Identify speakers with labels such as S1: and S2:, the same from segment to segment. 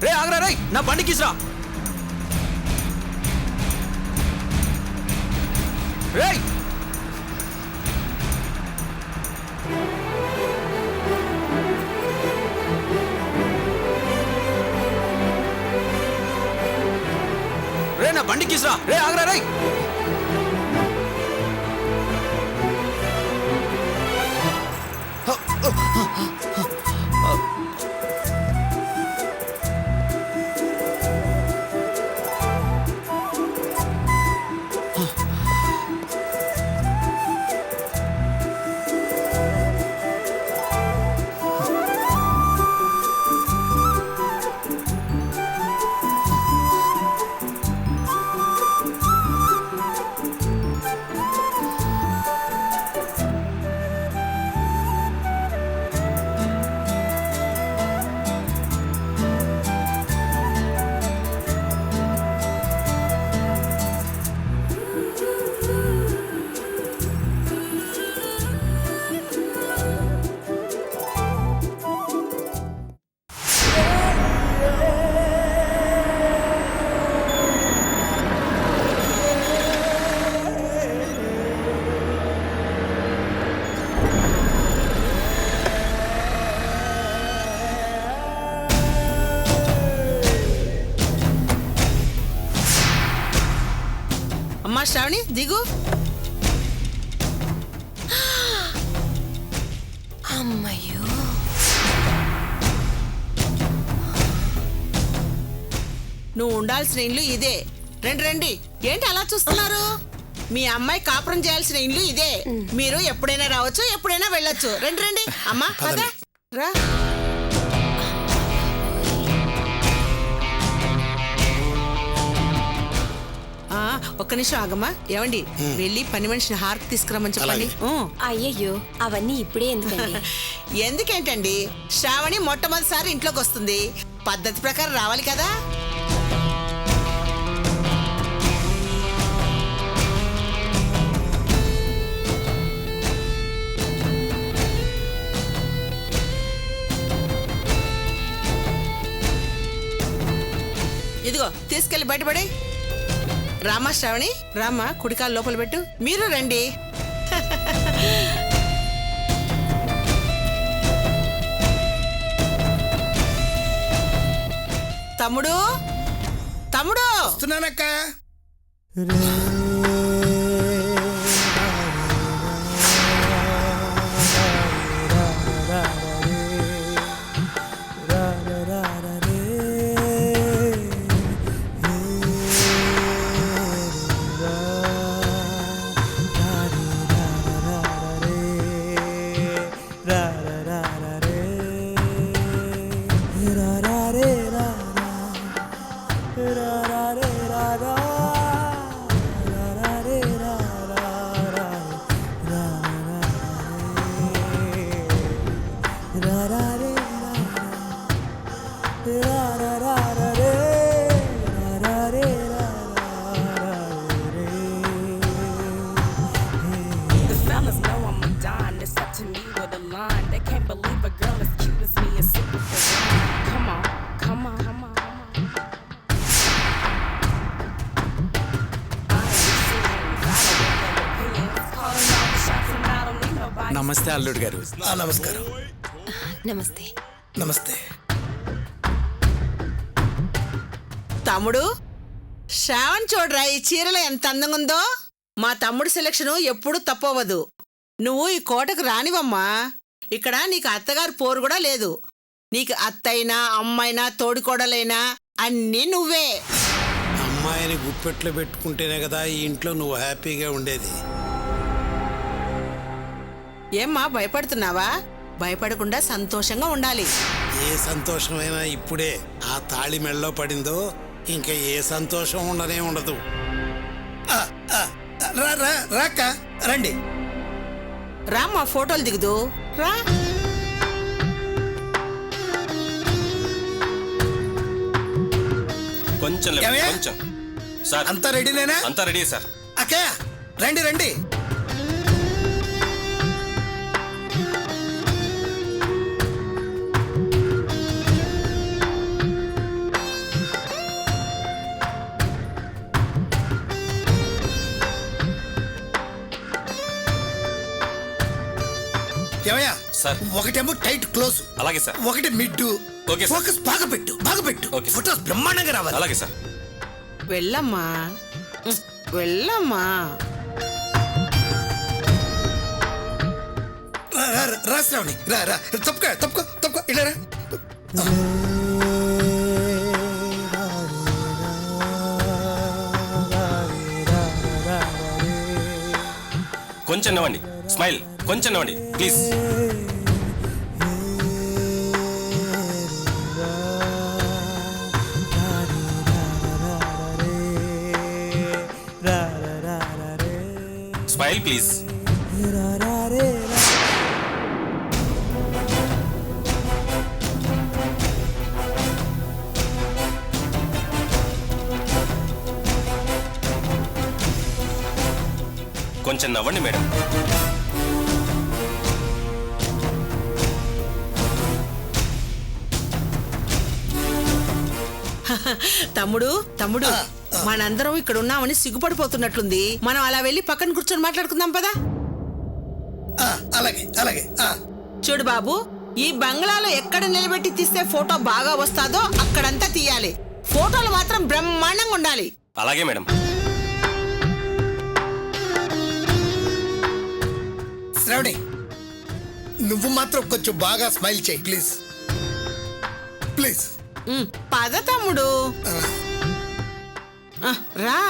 S1: రే ఆగరా రే, నా బండి కీసురా. రే రే, నా బండి కీసురా. రే ఆగరా రే.
S2: అమ్మా శ్రావణి దిగు.
S3: అమ్మయ్యో,
S2: నువ్వు ఉండాల్సిన ఇల్లు ఇదే. రండి రండి. ఏంటి అలా చూస్తున్నారు? మీ అమ్మాయి కాపురం చేయాల్సిన ఇల్లు ఇదే. మీరు ఎప్పుడైనా రావచ్చు, ఎప్పుడైనా వెళ్ళొచ్చు. రండి రండి. అమ్మా పద రా. ఒక్క నిమిషం ఆగమ్మా. ఏమండి, వెళ్ళి పని మనిషిని హారతి తీసుకురమ్మని చెప్పండి.
S3: అయ్యయ్యో అవన్నీ ఇప్పుడే ఎందుకండి?
S2: ఎందుకేంటండి, శ్రావణి మొట్టమొదటిసారి ఇంట్లోకి వస్తుంది. పద్ధతి ప్రకారం రావాలి కదా. ఇదిగో తీసుకెళ్ళి బయటపడే. రామా శ్రావణి, రామా కుడికాలు లోపల పెట్టు. మీరు రండి. తమ్ముడు, తమ్ముడు
S4: వస్తున్నానక్క.
S1: నమస్తే అల్లుడు గారు.
S4: నమస్కారం.
S3: నమస్తే.
S4: నమస్తే
S2: తమ్ముడు. శ్రావణ్ చూడరా, ఈ చీరలో ఎంత అందంగా ఉందో. మా తమ్ముడు సెలక్షన్ ఎప్పుడూ తప్పవదు. నువ్వు ఈ కోటకు రానివమ్మా. ఇక్కడ నీకు అత్తగారు పోరు కూడా లేదు. నీకు అత్తైనా అమ్మైనా తోడికోడలైనా అన్నీ నువ్వే.
S4: అమ్మాయిని గుప్పెట్లో పెట్టుకుంటేనే కదా ఈ ఇంట్లో నువ్వు హ్యాపీగా ఉండేది.
S2: ఏమ్మా భయపడుతున్నావా? భయపడకుండా సంతోషంగా ఉండాలి.
S4: ఏ సంతోషమైనా ఇప్పుడే ఆ తాళి మెళ్ళలో పడిందో ఇంకా ఏ సంతోషం ఉండనే ఉండదు. రాక రండి.
S2: రామ్మా ఫోటోలు దిగుదు రా.
S5: కొంచెం కొంచెం సార్.
S4: అంతా రెడీనేనా?
S5: అంతా రెడీ సార్.
S4: అక్కయ్య రండి రండి. ఏమయ్యా
S5: సార్.
S4: ఒకటేమో టైట్ క్లోజ్,
S5: అలాగే సార్.
S4: ఒకటి మిడ్.
S5: Okay sir.
S4: ఫోకస్ బాగా పెట్టు, బాగా పెట్టు.
S5: Okay sir.
S4: ఫోటోస్ బ్రహ్మాండంగా రావాలి.
S5: అలాగే సార్.
S2: వెళ్ళమ్మా వెళ్ళమ్మా.
S4: రా శ్రావణి, రా రా, తప్పుకో తప్పుకో తప్పుకో, ఇలా రా.
S5: కొంచెం నవ్వండి. స్మైల్. కొంచెం నవ్వండి ప్లీజ్. Smile please. కొంచెం నవ్వండి మేడం.
S2: తమ్ముడు తమ్ముడు, మనందరం ఇక్కడ ఉన్నామని సిగ్గుపడిపోతున్నట్లుంది. మనం అలా వెళ్ళి పక్కన కూర్చొని మాట్లాడుకుందాం పదా.
S4: అలాగే అలాగే.
S2: చూడు బాబు, ఈ బంగ్లాలో ఎక్కడ నిలబెట్టి తీస్తే ఫోటో బాగా వస్తాదో అక్కడంతా తీయాలి. ఫోటోలు మాత్రం బ్రహ్మాండంగా ఉండాలి.
S5: అలాగే మేడం.
S4: శ్రావణి, నువ్వు మాత్రం కొంచెం బాగా స్మైల్ చేయి ప్లీజ్ ప్లీజ్.
S2: పద తమ్ముడు, రా.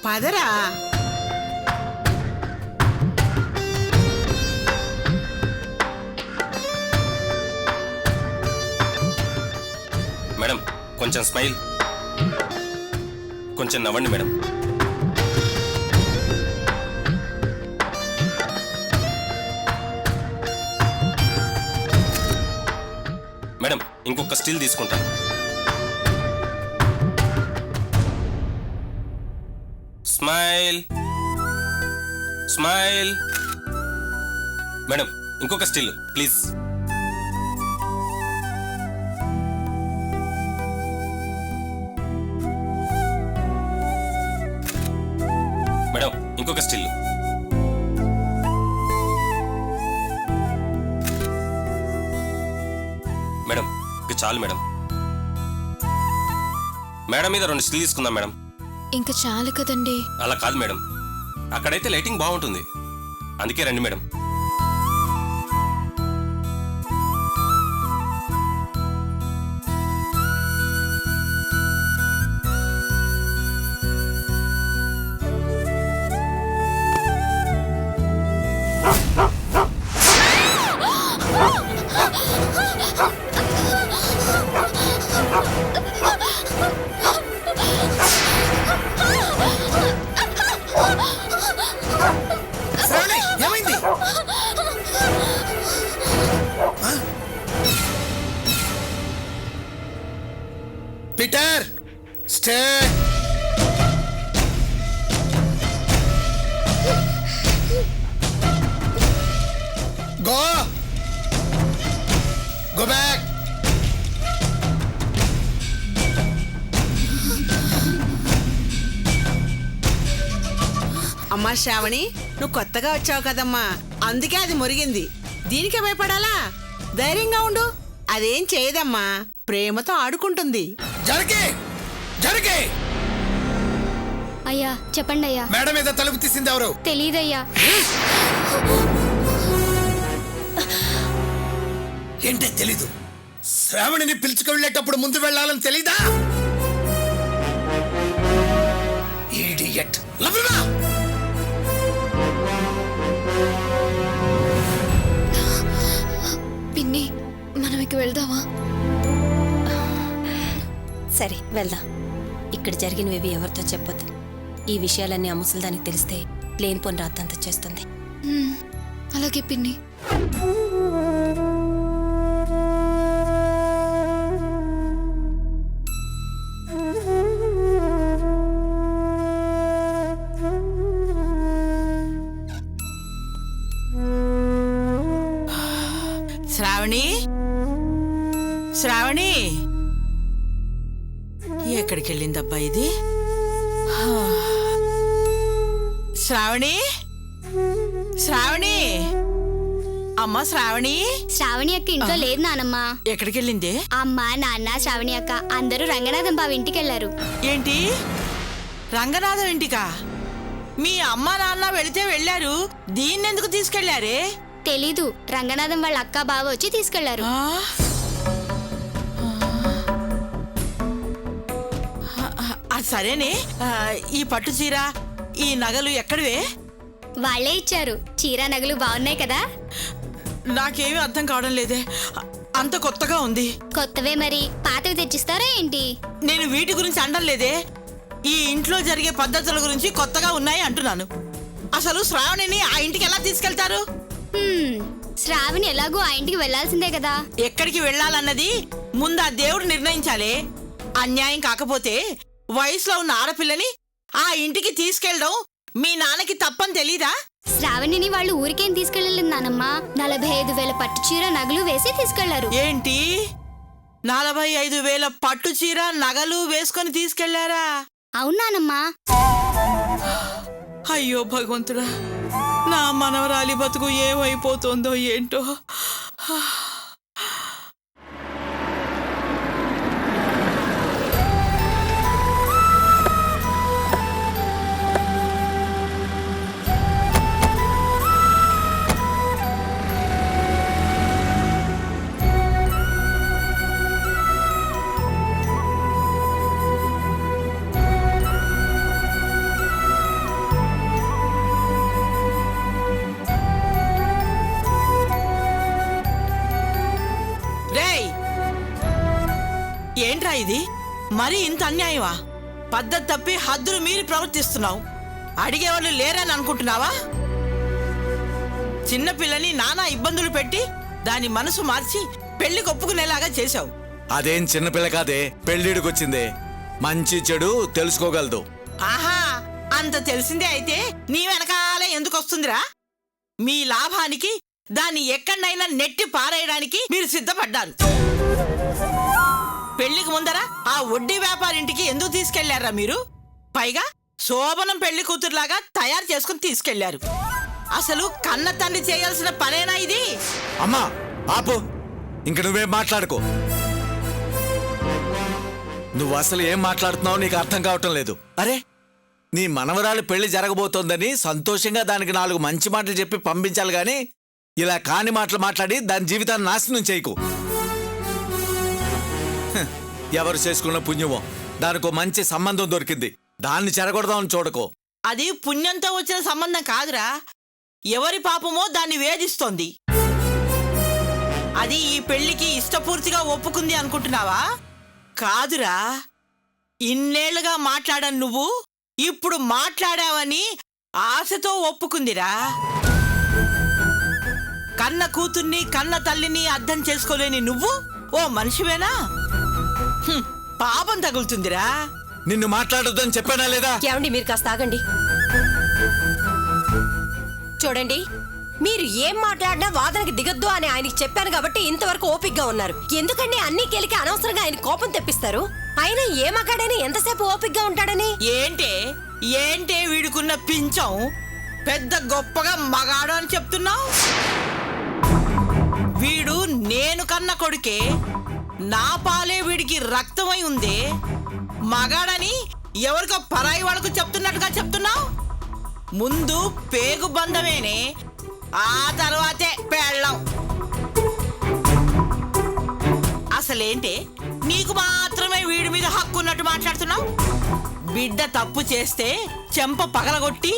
S2: పదరా.
S5: మేడం కొంచెం స్మైల్. కొంచెం నవ్వండి మేడం. మేడం ఇంకొక స్టిల్ తీసుకుంటాను. Smile smile. మేడం ఇంకొక స్టిల్ ప్లీజ్. మేడం ఇంకొక స్టిల్. మేడం ఇక చాలు మేడం. మేడం మీద 2 స్టిల్ తీసుకుందాం మేడం.
S3: ఇంకా చాలు కదండి.
S5: అలా కాదు మేడం, అక్కడైతే లైటింగ్ బాగుంటుంది, అందుకే రండి మేడం.
S4: శ్రావణి, ఏమైంది? Peter, stay. Go go back.
S2: అమ్మా శ్రావణి, నువ్వు కొత్తగా వచ్చావు కదమ్మా, అందుకే అది మురిగింది. దీనికే భయపడాలా? ధైర్యంగా ఉండు, అదేం చేయదమ్మా, ప్రేమతో ఆడుకుంటుంది.
S4: జరిగే జరిగే.
S6: అయ్యా చెప్పండి అయ్యా.
S4: మేడం మీద తలుపు తీసింది ఎవరు?
S6: తెలీదయ్యా.
S4: ఏంటే తెలీదు? శ్రావణిని పిలుచుకు వెళ్ళేటప్పుడు ముందు వెళ్ళాలని తెలీదా? ఈడియట్. లవ్లునా?
S6: పిన్ని, మనం ఇక వెళ్దామా?
S3: సరే వెళ్దాం. ఇక్కడ జరిగినవి ఎవరితో చెప్పొద్దు. ఈ విషయాలన్నీ ఆ ముసలిదానికి తెలిస్తే లేనిపోని రాత్తంతా చేస్తుంది.
S6: అలాగే పిన్ని.
S2: శ్రావణి, శ్రావణి, ఎక్కడికి వెళ్ళిందబ్బా ఇది? శ్రావణి శ్రావణి అమ్మ శ్రావణి
S6: శ్రావణి అక్క ఇంట్లో లేదు నానమ్మ.
S2: ఎక్కడికి వెళ్ళింది?
S6: అమ్మ నాన్న శ్రావణి అక్క అందరూ రంగనాథం బావ ఇంటికి వెళ్ళారు.
S2: ఏంటి రంగనాథం ఇంటికా? మీ అమ్మ నాన్న వెళితే వెళ్ళారు, దీన్నెందుకు తీసుకెళ్లారే?
S6: తెలీదు, రంగనాథం వాళ్ళ అక్క బావ వచ్చి తీసుకెళ్లారు.
S2: ఆ? అది సరేనే, ఈ పట్టు చీర ఈ నగలు ఎక్కడివే?
S6: వాళ్ళే ఇచ్చారు. చీర నగలు బాగున్నాయి కదా.
S2: నాకేమీ అర్థం కావడం లేదే, అంత కొత్తగా ఉంది.
S6: కొత్తవే మరి, పాతవి తెచ్చిస్తారా ఏంటి?
S2: నేను వీటి గురించి అనడం లేదే, ఈ ఇంట్లో జరిగే పద్ధతుల గురించి కొత్తగా ఉన్నాయి అంటున్నాను. అసలు శ్రావణిని ఆ ఇంటికి ఎలా తీసుకెళ్తారు?
S6: శ్రావణి ఎలాగో ఆ ఇంటికి వెళ్లాల్సిందే కదా.
S2: ఎక్కడికి వెళ్ళాలన్నది ముందు ఆ దేవుడు నిర్ణయించాలే. అన్యాయం కాకపోతే వయసులో ఉన్న ఆడపిల్లని ఆ ఇంటికి తీసుకెళ్ళడం మీ నాన్నకి తప్పని తెలీదా?
S6: శ్రావణిని వాళ్ళు ఊరికేం తీసుకెళ్ళలేదు నానమ్మ. 45,000 పట్టు చీర నగలు వేసి తీసుకెళ్లారు.
S2: ఏంటి 45,000 పట్టు చీర నగలు వేసుకొని తీసుకెళ్లారా?
S6: అవునానమ్మా.
S2: అయ్యో భగవంతుడా, నా మనవరాలి బతుకు ఏమైపోతుందో ఏంటో. ఏంట్రా ఇది? మరి ఇంత అన్యాయమా? పద్ధతి తప్పి హద్దులు మీరి ప్రవర్తిస్తున్నావు. అడిగేవాళ్ళు లేరని అనుకుంటున్నావా? చిన్నపిల్లని నానా ఇబ్బందులు పెట్టి దాని మనసు మార్చి పెళ్లి ఒప్పుకునేలాగా చేశావు.
S1: అదేం చిన్నపిల్ల కాదే, పెళ్లిడికొచ్చిందే, మంచి చెడు తెలుసుకోగలదు.
S2: ఆహా, అంత తెలిసిందే అయితే నీ వెనకాలే ఎందుకు వస్తుందిరా? మీ లాభానికి దాన్ని ఎక్కడైనా నెట్టి పారేయడానికి మీరు సిద్ధపడ్డారు. పెళ్లికి ముందర ఆ వడ్డీ వ్యాపారింటికి ఎందుకు తీసుకెళ్లారా మీరు? పైగా శోభనం పెళ్లి కూతురులాగా తయారు చేసుకుని తీసుకెళ్లారు. అసలు కన్న తండ్రి చేయాల్సిన పనేనా ఇది?
S1: అమ్మా ఆపు, ఇంక నువ్వేం మాట్లాడుకో. నువ్వు అసలు ఏం మాట్లాడుతున్నావు నీకు అర్థం కావటం లేదు. అరే, నీ మనవరాలు పెళ్లి జరగబోతోందని సంతోషంగా దానికి 4 మంచి మాటలు చెప్పి పంపించాలి గాని ఇలా కాని మాటలు మాట్లాడి దాని జీవితాన్ని నాశనం చేయకు. ఎవరు చేసుకున్న పుణ్యమో దానికో మంచి సంబంధం దొరికింది, దాన్ని చెరగొడదామని చూడకో.
S2: అది పుణ్యంతో వచ్చిన సంబంధం కాదురా, ఎవరి పాపమో దాన్ని వేధిస్తోంది. అది ఈ పెళ్లికి ఇష్టపూర్తిగా ఒప్పుకుంది అనుకుంటున్నావా? కాదురా, ఇన్నేళ్లుగా మాట్లాడని నువ్వు ఇప్పుడు మాట్లాడావని ఆశతో ఒప్పుకుందిరా. కన్న కూతుర్ని కన్న తల్లిని అర్థం చేసుకోలేని నువ్వు ఓ మనిషివేనా? పాపం తగులుతుందిరా.
S1: నిన్ను మాట్లాడొద్దని చెప్పానా లేదా?
S3: ఏమండి, మీరు కాస్త ఆగండి. చూడండి, మీరు ఏం మాట్లాడినా వాదనకి దిగొద్దు అని ఆయనకి చెప్పాను కాబట్టి ఇంతవరకు ఓపిగ్గా ఉన్నారు. ఎందుకండి అన్ని కెలికి అనవసరంగా ఆయన కోపం తెప్పిస్తారు? ఆయన ఏ మగాడని ఎంతసేపు ఓపిగ్గా ఉంటాడని?
S2: ఏంటే వీడుకున్న పించం పెద్ద గొప్పగా మగాడు అని చెప్తున్నావు? వీడు నేను కన్న కొడుకే, నా పాలే వీడికి రక్తమై ఉంది. మగాడని ఎవరికో పరాయి వాళ్ళకు చెప్తున్నట్టుగా చెప్తున్నావు. ముందు పేగు బంధమేనే, ఆ తర్వాతే పెళ్ళం. అసలేంటే నీకు మాత్రమే వీడి మీద హక్కు ఉన్నట్టు మాట్లాడుతున్నావు? బిడ్డ తప్పు చేస్తే చెంప పగలగొట్టి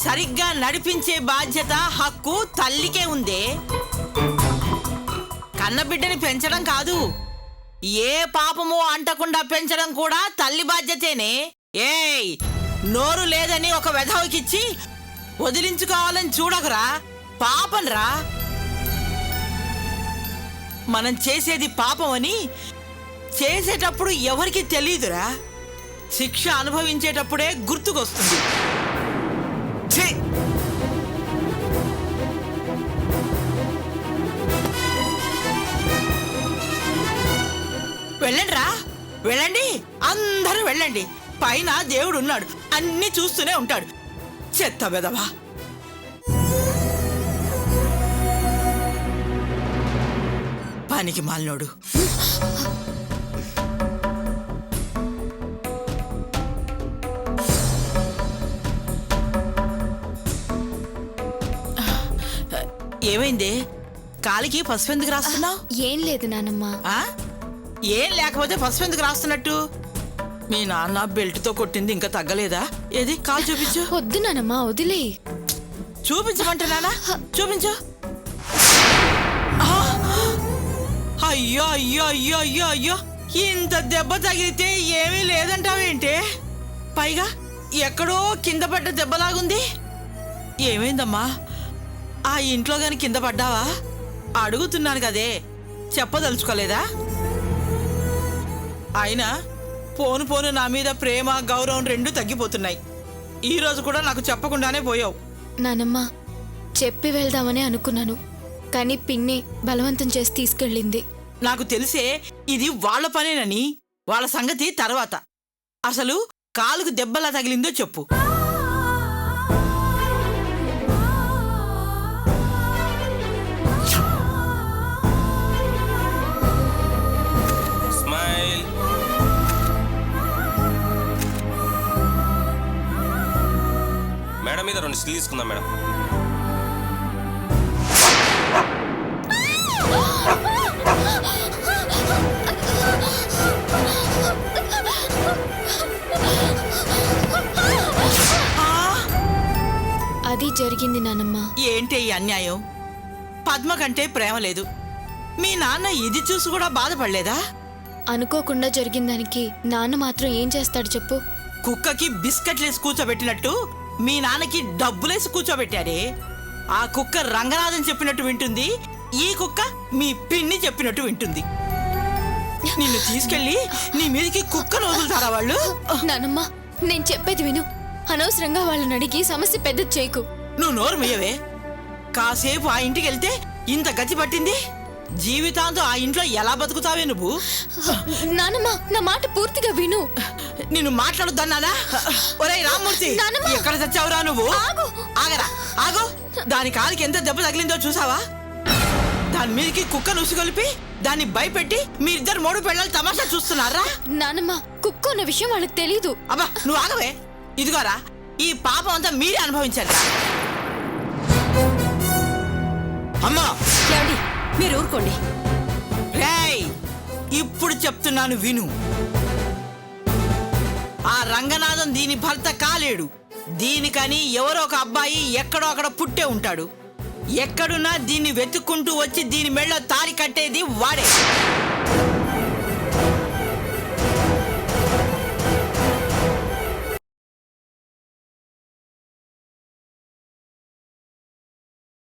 S2: సరిగ్గా నడిపించే బాధ్యత హక్కు తల్లికే ఉందే. కన్న బిడ్డని పెంచడం కాదు, ఏ పాపమో అంటకుండా పెంచడం కూడా తల్లి బాధ్యతేనే. ఏయ్, నోరు లేదని ఒక వెధవకిచ్చి వదిలించుకోవాలని చూడకురా, పాపంరా. మనం చేసేది పాపం అని చేసేటప్పుడు ఎవరికి తెలీదురా, శిక్ష అనుభవించేటప్పుడే గుర్తుకొస్తుంది. ఛీ! వెళ్ళండిరా, వెళ్ళండి, అందరూ వెళ్ళండి. పైన దేవుడు ఉన్నాడు, అన్ని చూస్తూనే ఉంటాడు. చెత్త బెదవా. పనికి మాలినోడు. ఏమైంది? కాలికి పసుపు ఎందుకు రాస్తున్నావు?
S6: ఏం లేదు నానమ్మ.
S2: ఏం లేకపోతే పసుపు ఎందుకు రాస్తున్నట్టు? మీ నాన్న బెల్ట్తో కొట్టింది ఇంకా తగ్గలేదా? ఏది కాలు చూపించు.
S6: వద్దు నానమ్మ, వదిలే.
S2: చూపించమంటున్నానా? చూపించు. అయ్యో అయ్యో అయ్యో అయ్యో అయ్యో, ఇంత దెబ్బ తగిలితే ఏమీ లేదంటావేంటి? పైగా ఎక్కడో కింద పడ్డ దెబ్బలాగుంది. ఏమైందమ్మా? ఆ ఇంట్లో గాని కింద పడ్డావా? అడుగుతున్నాను కదే, చెప్పదలుచుకోలేదా? అయినా పోను పోను నా మీద ప్రేమ గౌరవం రెండూ తగ్గిపోతున్నాయి. ఈ రోజు కూడా నాకు చెప్పకుండానే పోయావు.
S6: నానమ్మ, చెప్పి వెళ్దామని అనుకున్నాను, కానీ పిన్ని బలవంతం చేసి తీసుకెళ్ళింది.
S2: నాకు తెలిసే ఇది వాళ్ళ పనేనని. వాళ్ళ సంగతి తర్వాత. అసలు కాలుకు దెబ్బలా తగిలిందో చెప్పు.
S5: స్మైల్. మేడం మీద 2 స్టిల్ తీసుకుందాం మేడం.
S6: అది జరిగింది నానమ్మ.
S2: ఏంటి ఈ అన్యాయం? పద్మ కంటే ప్రేమ లేదు. మీ నాన్న ఇది చూసి కూడా బాధపడలేదా?
S6: అనుకోకుండా జరిగిన దానికి నాన్న మాత్రం ఏం చేస్తాడు చెప్పు?
S2: కుక్కకి బిస్కెట్లేసి కూర్చోబెట్టినట్టు మీ నాన్నకి డబ్బులేసి కూర్చోబెట్టాడే. ఆ కుక్క రంగనాథన్ చెప్పినట్టు వింటుంది, ఈ కుక్క మీ పిన్ని చెప్పినట్టు వింటుంది. నిన్ను తీసుకెళ్లి నీ మీదకి కుక్కను వదులుతారా వాళ్ళు?
S6: నానమ్మ, నేను చెప్పేది విను. అనవసరంగా వాళ్ళని అడిగి సమస్య పెద్ద చేయకు.
S2: నువ్వు నోరు మీయవే. కాసేపు ఆ ఇంటికి వెళ్తే ఇంత గతి పట్టింది. జీవితాంతం ఆ ఇంట్లో ఎలా బతుకుతావే నువ్వు?
S6: నానమ్మ, నా మాట పూర్తిగా విను.
S2: నిన్ను మాట్లాడొద్దన్నానా? ఒరేయ్ రామ్మూర్తి,
S6: నానమ్మ!
S2: ఎక్కడ చచ్చావురా నువ్వు?
S6: ఆగు!
S2: ఆగరా, ఆగు. దాని కాలికి ఎంత దెబ్బ తగిలిందో చూసావా? దాని మీదకి కుక్కను ఉసుగొలిపి దాన్ని భయపెట్టి మీరిద్దరు మూడు పెళ్ళాలు తమాషా చూస్తున్నారా?
S6: నానమ్మ, కుక్క ఉన్న విషయం వాళ్ళకి తెలీదు.
S2: అబ్బా నువ్వు ఆగవే. ఇదిగోరా, ఈ పాపం అంతా మీరే అనుభవించారా?
S1: అమ్మా,
S3: ఏమండి, మీరు ఊరుకోండి.
S2: రేయ్, ఇప్పుడు చెప్తున్నాను విను. ఆ రంగనాథం దీని భర్త కాలేడు. దీనికని ఎవరో ఒక అబ్బాయి ఎక్కడో అక్కడ పుట్టే ఉంటాడు. ఎక్కడున్నా దీన్ని వెతుక్కుంటూ వచ్చి దీని మెళ్ళో తాళి కట్టేది వాడే.